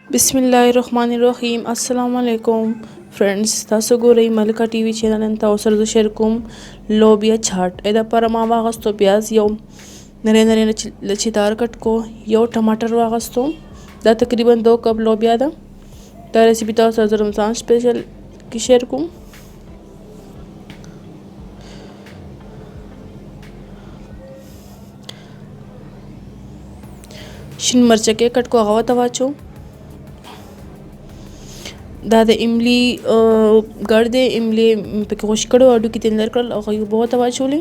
बिस्मिल्लाहिर्रहमानिर्रहीम अस्सलाम वालेकुम फ्रेंड्स तासो गोरई मलिका TV channel en tausar do share kum lobia chaat eda para ma wagasto pyaz yo nare lachidar kat ko yo टमाटर wagasto da takriban 2 cup lobia da recipe tausar do Ramzan special ki share kum shin marcha ke kat ko gawa tawacho دا د املی ګرد املی په خوش کړو اډو کې تندر کړل او یو بہت واچولې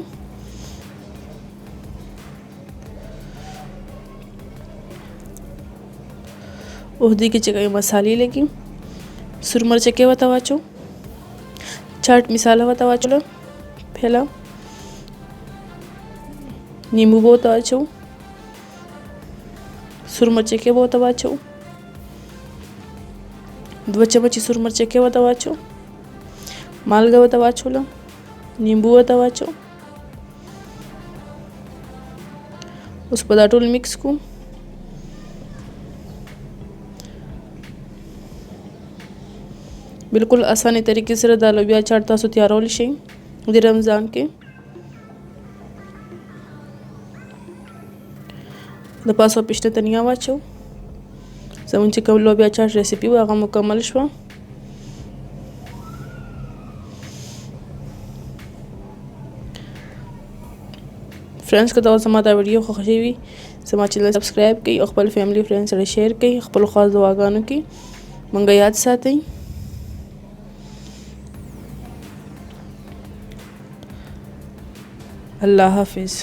او دې کې چې مصالې لګي سور مرچ کې وتا واچو چاټ مصالحه وتا واچو پهلا نیمبو بہت واچو سور مرچ کې بہت واچو 2 चम्मच सुर मिर्च के वता वाचो मालगा वता वाचोला नींबू वता वाचो उस पदाटोल मिक्स को बिल्कुल आसानी तरीके से दालो बिया चाट तासो तैयार शे दे रमजान के د پاسو پښته تنیا واچو زمون چې کوم لوبیا چاټ ریسیپي و هغه مکمل شو فرینډز که تاسو ما دا ویډیو خوښی وي زما چینل سبسکرایب کړئ او خپل فیملی فرینډز سره شیر کړئ خپل خاص دعاګانو کې مونږ یاد ساتئ الله حافظ